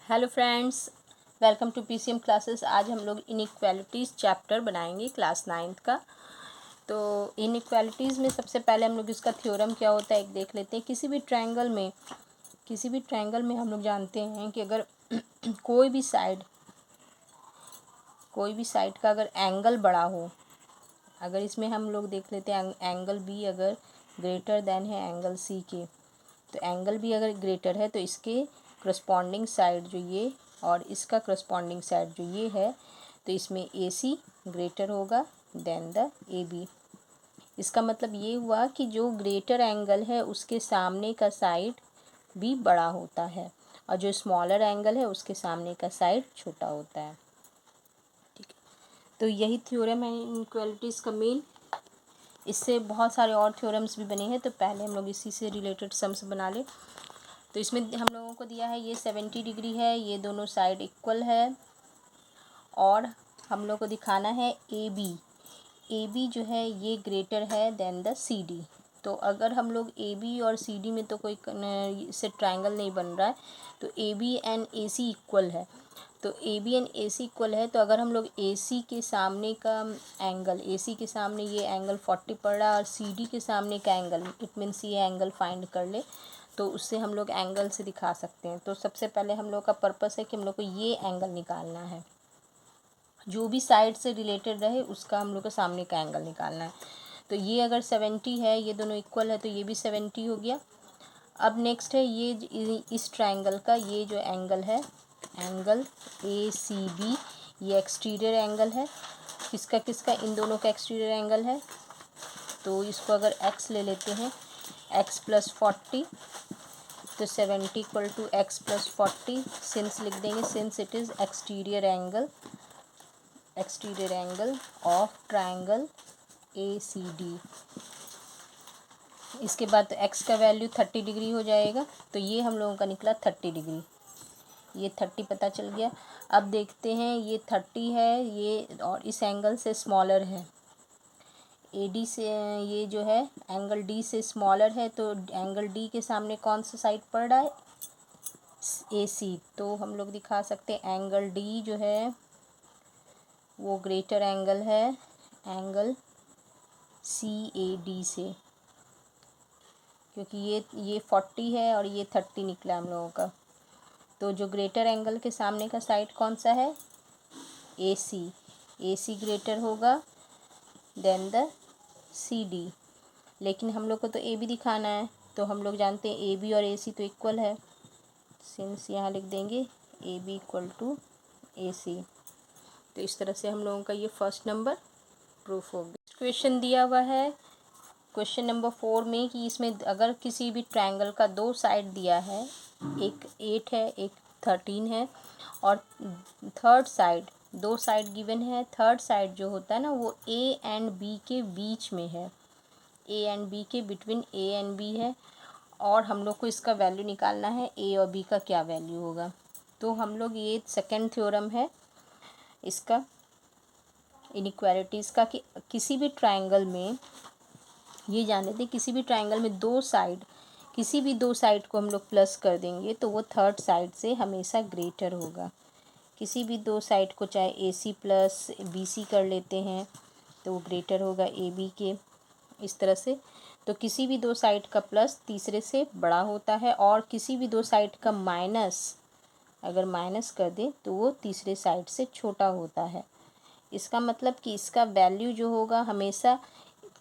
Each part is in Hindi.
Hello friends, welcome to PCM classes. आज हम लोग इनइक्वालिटीज़ चैप्टर बनाएंगे क्लास 9th का। तो इनइक्वालिटीज़ में सबसे पहले हम लोग इसका थ्योरम क्या होता है एक देख लेते हैं। किसी भी ट्रायंगल में हम लोग जानते हैं कि अगर कोई भी साइड का अगर एंगल बड़ा हो, अगर इसमें हम लोग देख लेते हैं एंगल बी अगर ग्रेटर देन है एंगल सी के, तो एंगल भी अगर ग्रेटर है तो इसके करस्पॉन्डिंग साइड जो ये और इसका करस्पॉन्डिंग साइड जो ये है, तो इसमें ए सी ग्रेटर होगा देन द ए बी। इसका मतलब ये हुआ कि जो ग्रेटर एंगल है उसके सामने का साइड भी बड़ा होता है और जो स्मॉलर एंगल है उसके सामने का साइड छोटा होता है। ठीक है, तो यही थ्योरम है इनइक्वालिटीज़ का मेन। इससे बहुत सारे और थ्योरम्स भी बने हैं, तो पहले हम लोग इसी से रिलेटेड सम्स बना लें। तो इसमें हम लोगों को दिया है ये 70 डिग्री है, ये दोनों साइड इक्वल है और हम लोग को दिखाना है ए बी जो है ये ग्रेटर है देन द सी डी। तो अगर हम लोग ए बी और सी डी में तो कोई इससे ट्रायंगल नहीं बन रहा है, तो A B and A C equal है। तो A B and A C equal है, तो अगर हम लोग ए सी के सामने का एंगल, ए सी के सामने ये एंगल 40 पड़ रहा है और सी डी के सामने का एंगल, इट मीन्स ये एंगल फाइंड कर ले, तो उससे हम लोग एंगल से दिखा सकते हैं। तो सबसे पहले हम लोग का पर्पस है कि हम लोग को ये एंगल निकालना है, जो भी साइड से रिलेटेड रहे उसका हम लोग को सामने का एंगल निकालना है। तो ये अगर 70 है, ये दोनों इक्वल है, तो ये भी 70 हो गया। अब नेक्स्ट है ये इस ट्रायंगल का ये जो एंगल है, एंगल ए सी बी, ये एक्सटीरियर एंगल है। किसका इन दोनों का एक्सटीरियर एंगल है, तो इसको अगर एक्स ले लेते हैं, एक्स प्लस 40, तो 70 equal to x plus 40। Since लिख देंगे, since it is exterior angle of triangle A C D. इसके बाद तो एक्स का वैल्यू 30 डिग्री हो जाएगा, तो ये हम लोगों का निकला 30 डिग्री, ये 30 पता चल गया। अब देखते हैं ये 30 है ये और इस एंगल से स्मॉलर है, ए डी से, ये जो है एंगल डी से स्मॉलर है, तो एंगल डी के सामने कौन सा साइड पड़ रहा है, ए सी। तो हम लोग दिखा सकते हैं एंगल डी जो है वो ग्रेटर एंगल है एंगल सी ए डी से, क्योंकि ये 40 है और ये 30 निकला हम लोगों का। तो जो ग्रेटर एंगल के सामने का साइड कौन सा है, ए सी ग्रेटर होगा देन द सी डी। लेकिन हम लोग को तो ए बी दिखाना है, तो हम लोग जानते हैं ए बी और ए सी तो इक्वल है, सिंस यहाँ लिख देंगे ए बी इक्वल टू ए सी। तो इस तरह से हम लोगों का ये फर्स्ट नंबर प्रूफ हो गया। क्वेश्चन दिया हुआ है क्वेश्चन नंबर 4 में कि इसमें अगर किसी भी ट्रायंगल का दो साइड दिया है, एक 8 है एक 13 है, और थर्ड साइड, दो साइड गिवन है, थर्ड साइड जो होता है ना वो ए एंड बी के बीच में है, ए एंड बी के बिटवीन ए एंड बी है, और हम लोग को इसका वैल्यू निकालना है ए और बी का क्या वैल्यू होगा। तो हम लोग ये सेकेंड थ्योरम है इसका इनइक्वालिटीज़ का, कि किसी भी ट्रायंगल में ये जान लेते हैं, किसी भी ट्रायंगल में किसी भी दो साइड को हम लोग प्लस कर देंगे तो वो थर्ड साइड से हमेशा ग्रेटर होगा। किसी भी दो साइड को चाहे ए सी प्लस बी सी कर लेते हैं तो वो ग्रेटर होगा ए बी के, इस तरह से। तो किसी भी दो साइड का प्लस तीसरे से बड़ा होता है, और किसी भी दो साइड का माइनस अगर माइनस कर दे तो वो तीसरे साइड से छोटा होता है। इसका मतलब कि इसका वैल्यू जो होगा हमेशा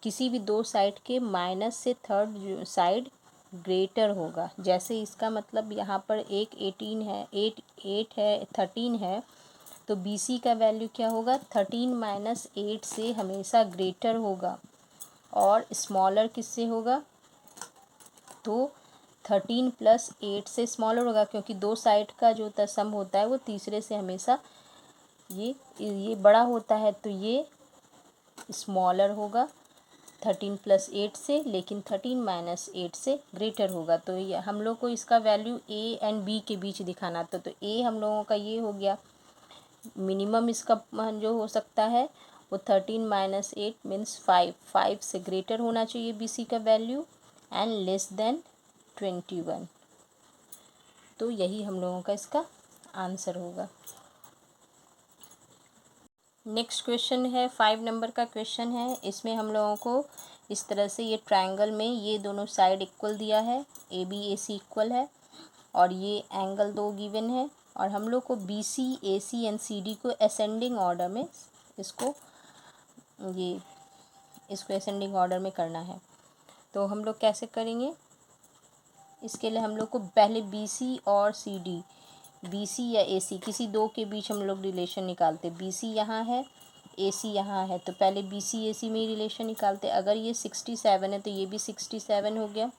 किसी भी दो साइड के माइनस से थर्ड साइड ग्रेटर होगा। जैसे इसका मतलब यहाँ पर एक 18 है, 8 है, 13 है, तो बी सी का वैल्यू क्या होगा, 13 माइनस 8 से हमेशा ग्रेटर होगा। और स्मॉलर किससे होगा, तो 13 प्लस 8 से स्मॉलर होगा, क्योंकि दो साइड का जो सम होता है वो तीसरे से हमेशा ये बड़ा होता है, तो ये स्मॉलर होगा 13 प्लस 8 से, लेकिन 13 माइनस 8 से ग्रेटर होगा। तो ये हम लोग को इसका वैल्यू ए एंड बी के बीच दिखाना था, तो ए हम लोगों का ये हो गया, मिनिमम इसका जो हो सकता है वो 13 माइनस 8 मीन्स 5 से ग्रेटर होना चाहिए बी सी का वैल्यू, एंड लेस देन 21। तो यही हम लोगों का इसका आंसर होगा। नेक्स्ट क्वेश्चन है 5 नंबर का क्वेश्चन है। इसमें हम लोगों को इस तरह से ये ट्रायंगल में ये दोनों साइड इक्वल दिया है, A B A C equal है और ये एंगल दो गिवन है और हम लोग को B C A C and C D को असेंडिंग ऑर्डर में इसको असेंडिंग ऑर्डर में करना है। तो हम लोग कैसे करेंगे, इसके लिए हम लोग को पहले बी सी और सी डी, बी सी या ए सी किसी दो के बीच हम लोग रिलेशन निकालते। बी सी यहाँ है, ए सी यहाँ है, तो पहले बी सी ए सी में ही रिलेशन निकालते। अगर ये 67 है तो ये भी 67 हो गया।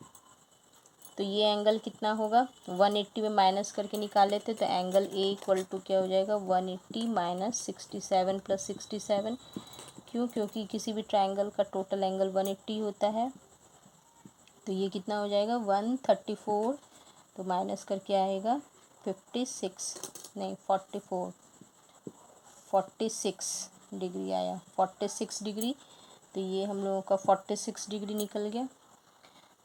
तो ये एंगल कितना होगा, 180 में माइनस करके निकाल लेते। तो एंगल ए इक्वल टू क्या हो जाएगा, 180 माइनस 67 प्लस 67। क्यों, क्योंकि किसी भी ट्रायंगल का टोटल एंगल 180 होता है। तो ये कितना हो जाएगा 134, तो माइनस करके आएगा 56 नहीं 46 डिग्री आया, 46 डिग्री। तो ये हम लोगों का 46 डिग्री निकल गया।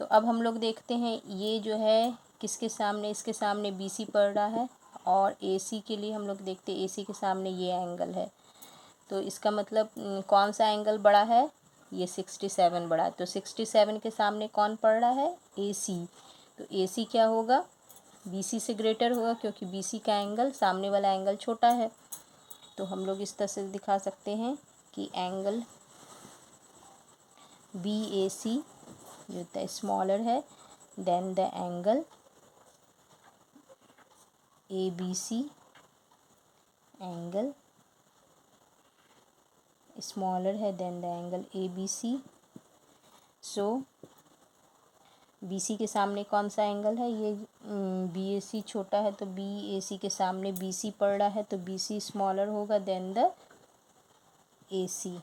तो अब हम लोग देखते हैं ये जो है किसके सामने, इसके सामने बी सी पड़ रहा है और ए सी के लिए हम लोग देखते हैं ए सी के सामने ये एंगल है। तो इसका मतलब कौन सा एंगल बड़ा है, ये 67 बड़ा है। तो 67 के सामने कौन पड़ रहा है, ए सी। तो ए सी क्या होगा, बी सी से ग्रेटर होगा क्योंकि बी सी का एंगल सामने वाला एंगल छोटा है। तो हम लोग इस तरह से दिखा सकते हैं कि एंगल बी ए सी जो होता है स्मॉलर है then the angle A B C, angle smaller है then the angle A B C. So B C के सामने कौन सा एंगल है, ये बी ए सी छोटा है तो बी ए सी के सामने बी सी पड़ रहा है तो बी सी स्मॉलर होगा than the A C.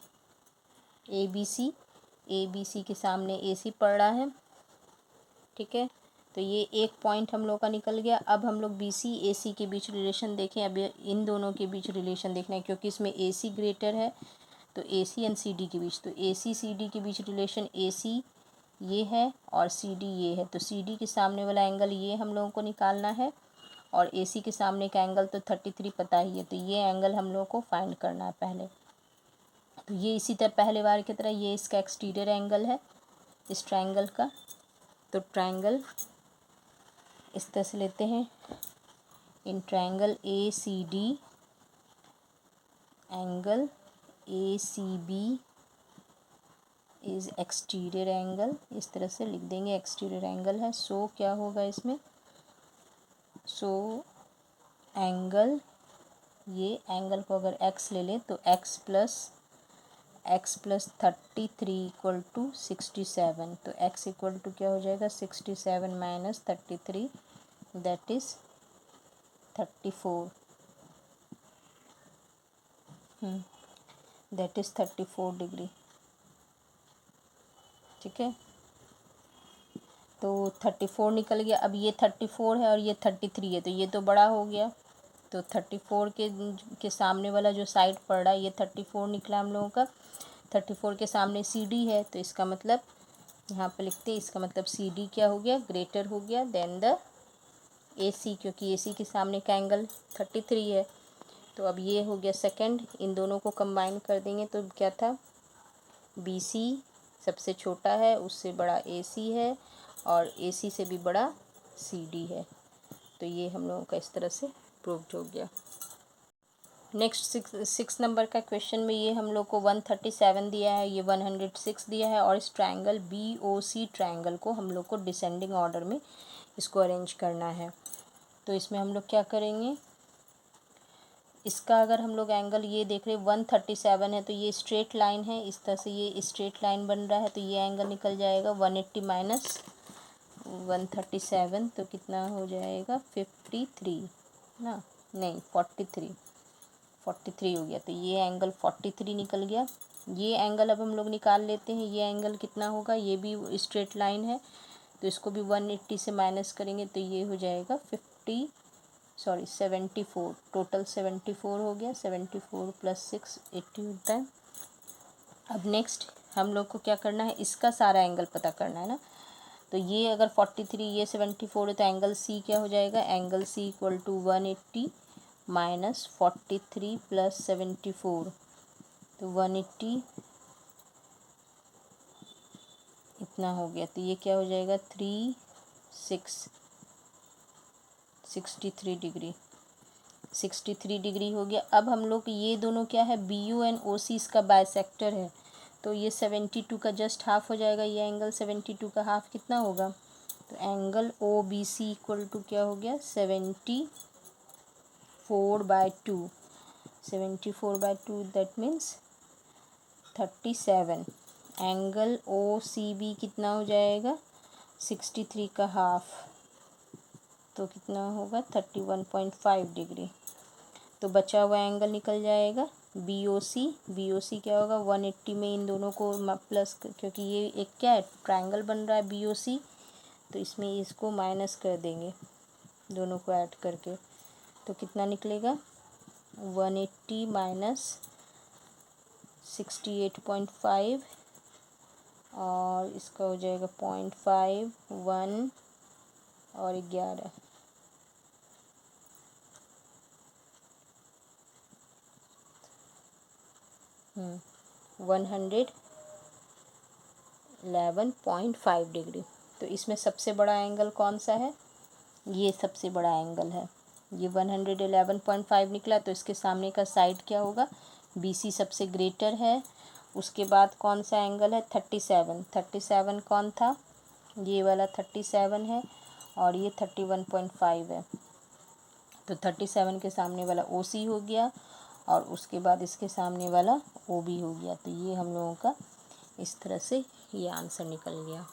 A B C के सामने ए सी पड़ रहा है, ठीक है। तो ये एक पॉइंट हम लोग का निकल गया। अब हम लोग बी सी ए सी के बीच रिलेशन देखें। अब इन दोनों के बीच रिलेशन देखना है क्योंकि इसमें ए सी ग्रेटर है तो ए सी एंड सी डी के बीच। तो ए सी सी डी के बीच रिलेशन ए सी ये है और सी डी ये है। तो सी डी के सामने वाला एंगल ये हम लोगों को निकालना है और ए सी के सामने का एंगल तो 33 पता ही है। तो ये एंगल हम लोगों को फाइंड करना है पहले। तो ये इसी तरह पहले बार की तरह ये इसका एक्सटीरियर एंगल है इस ट्रायंगल का। तो ट्रायंगल इस तरह से लेते हैं, in triangle A C D angle A C B is exterior angle, इस तरह से लिख देंगे एक्सटीरियर एंगल है। सो क्या होगा इसमें, सो एंगल, ये एंगल को अगर x ले लें तो x प्लस 33 इक्वल टू 67। तो x इक्वल टू क्या हो जाएगा 67 minus 33 that is 34, that is 34 degree, ठीक है। तो 34 निकल गया। अब ये 34 है और ये 33 है तो ये तो बड़ा हो गया। तो 34 के सामने वाला जो साइड पड़ रहा है ये 34 निकला हम लोगों का। 34 के सामने सी डी है तो इसका मतलब यहाँ पे लिखते हैं, इसका मतलब सी डी क्या हो गया, ग्रेटर हो गया देन द ए सी, क्योंकि ए सी के सामने का एंगल 33 है। तो अब ये हो गया सेकंड, इन दोनों को कंबाइन कर देंगे तो क्या था, बी सी सबसे छोटा है उससे बड़ा ए सी है और ए सी से भी बड़ा सी डी है। तो ये हम लोगों का इस तरह से प्रूव्ड हो गया। नेक्स्ट 6 नंबर का क्वेश्चन में ये हम लोग को 137 दिया है, ये 106 दिया है और इस triangle B O C triangle को हम लोग को डिसेंडिंग ऑर्डर में इसको अरेंज करना है। तो इसमें हम लोग क्या करेंगे, इसका अगर हम लोग एंगल ये देख रहे 137 है तो ये स्ट्रेट लाइन है, इस तरह से ये स्ट्रेट लाइन बन रहा है तो ये एंगल निकल जाएगा 180 माइनस 137 तो कितना हो जाएगा 53 ना, नहीं 43 हो गया। तो ये एंगल 43 निकल गया। ये एंगल अब हम लोग निकाल लेते हैं, ये एंगल कितना होगा, ये भी स्ट्रेट लाइन है तो इसको भी 180 से माइनस करेंगे तो ये हो जाएगा 74, टोटल 74 हो गया। 74 प्लस 6 80 होता है। अब नेक्स्ट हम लोग को क्या करना है, इसका सारा एंगल पता करना है ना। तो ये अगर 43 ये 74 है तो एंगल सी क्या हो जाएगा, angle C equal to 180 minus 43 plus 74, तो 180 इतना हो गया। तो ये क्या हो जाएगा 63 डिग्री, 63 डिग्री हो गया। अब हम लोग ये दोनों क्या है, बी यू एंड ओ सी इसका बाइसेक्टर है, तो ये 72 का जस्ट हाफ हो जाएगा। ये एंगल 72 का हाफ कितना होगा, तो angle O B C equal to क्या हो गया 74/2, 74/2 that means 37। Angle O C B कितना हो जाएगा 63 का हाफ, तो कितना होगा 31.5 डिग्री। तो बचा हुआ एंगल निकल जाएगा B O C. B O सी क्या होगा 180 में इन दोनों को प्लस, क्योंकि ये एक क्या है ट्रायंगल बन रहा है बी ओ सी, तो इसमें इसको माइनस कर देंगे दोनों को ऐड करके, तो कितना निकलेगा 180 माइनस 68.5 और इसका हो जाएगा 0.5 1 और 11, 111.5 डिग्री। तो इसमें सबसे बड़ा एंगल कौन सा है, ये सबसे बड़ा एंगल है, ये 111.5 निकला। तो इसके सामने का साइड क्या होगा, बी सी सबसे ग्रेटर है। उसके बाद कौन सा एंगल है 37, 37 कौन था, ये वाला 37 है और ये 31.5 है। तो 37 के सामने वाला ओ सी हो गया और उसके बाद इसके सामने वाला ओ बी हो गया। तो ये हम लोगों का इस तरह से ये आंसर निकल गया।